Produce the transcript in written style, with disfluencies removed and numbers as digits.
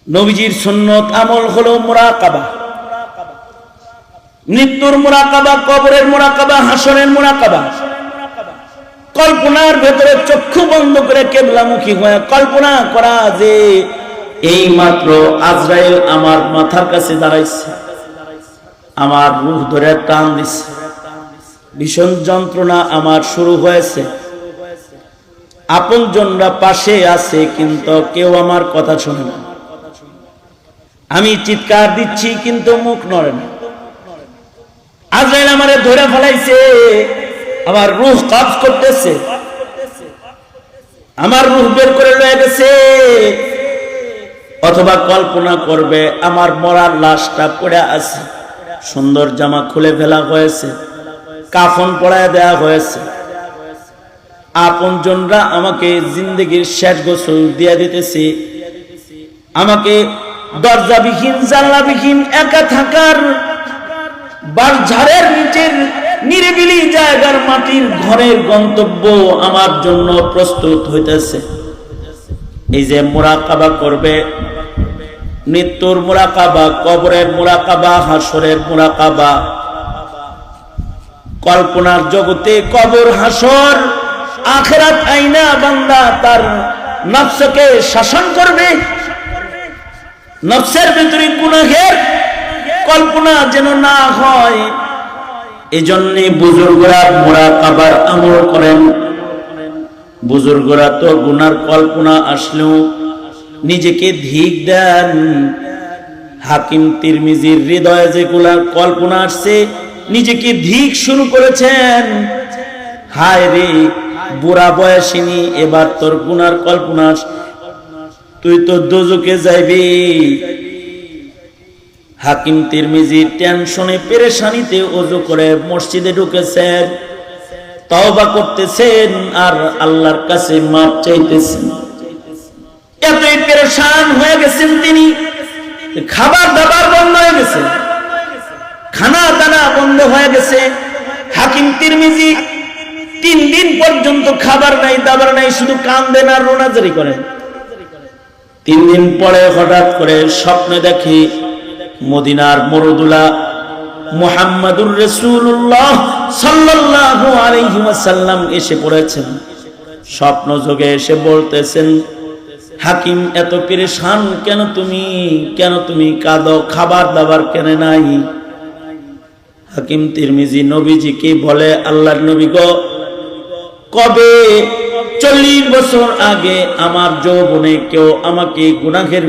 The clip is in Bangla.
নবীজির সুন্নত আমল হলো মুরাকাবা, মৃত্যুর মুরাকাবা, কবরের মুরাকাবা, হাসরের মুরাকাবা। কল্পনার ভেতরে চক্ষু বন্ধ করে কিবলামুখী হয়ে কল্পনা করা যে এই মাত্র আজরাইল আমার মাথার কাছে দাঁড়াইছে, আমার রূহ ধরে টান দিচ্ছে, ভীষণ যন্ত্রণা আমার শুরু হয়েছে, আপনজনরা পাশে আছে কিন্তু কেউ আমার কথা শোনে না, আমি চিৎকার দিচ্ছি কিন্তু মুখ নড়ে না, আজরাইল আমারে ধরে ফেলাইছে, আমার রূহ কবজ করতেছে, আমার রূহ বের করে লয়ে গেছে। অথবা কল্পনা করবে আমার মরার লাশটা পড়ে আছে, সুন্দর জামা খুলে ফেলা হয়েছে, কাফন পরায় দেয়া হয়েছে, আপনজনরা আমাকে জিন্দেগির শেষ গোসল দিয়ে দিতেছে, আমাকে দরজাবিহীন জানলাবিহীন একা থাকার বাঁশঝাড়ের নিচের নিরিবিলি জায়গার মাটির ঘরের গন্তব্য আমার জন্য প্রস্তুত হইতেছে। এই যে মুরাকাবা করবে, মৃত্যুর মুরাকাবা, কবরের মুরাকাবা, হাসরের মুরাকাবা, কল্পনার জগতে কবর, হাসর, আখিরাত আইনা বান্দা তার নফসকে শাসন করবে, নফসের ভিতরে গুনাহের কল্পনা যেন না হয়। এজন্য বুজুর্গরা মুরাকাবার আমল করেন। বুজুর্গরা তো গুনার কল্পনা আসলেও নিজেকে ধিক দেন। হাকিম তিরমিজির হৃদয়ে যেগুলা কল্পনা আসছে নিজেকে ধিক শুরু করেছেন, হায় রে বুড়া বয়সিনী, এবার তোর গুনার কল্পনা, তুই তো দোজকে যাইবি। হাকিম তিরমিজি টেনশনে পেরেশানিতে ওযু করে মসজিদে ঢুকেছেন, তওবা করতেছেন আর আল্লাহর কাছে মাপ চাইতেছেন। এতই পেরেশান হয়ে গেছেন তিনি, খাবার দাবার বন্ধ হয়ে গেছে, খানা দানা বন্ধ হয়ে গেছে। হাকিম তিরমিজি 3 দিন পর্যন্ত খাবার নাই দাবার নাই, শুধু কান্দেন আর রোনাজারি করেন। 3 দিন পরে হঠাৎ করে স্বপ্নে দেখি মদিনার মরুদুলা মুহাম্মাদুর রাসূলুল্লাহ সাল্লাল্লাহু আলাইহি ওয়াসাল্লাম এসে পড়েছেন। স্বপ্ন যোগে এসে বলতেছেন, হাকিম এত পেরেশান কেন তুমি কাঁদো, খাবার দাবার কেন নাই? হাকিম তিরমিজি নবীজিকে বলে, আল্লাহর নবী গো, কবে 40 বছর আগে আমার যৌবনে কেউ আমাকে গুনাহের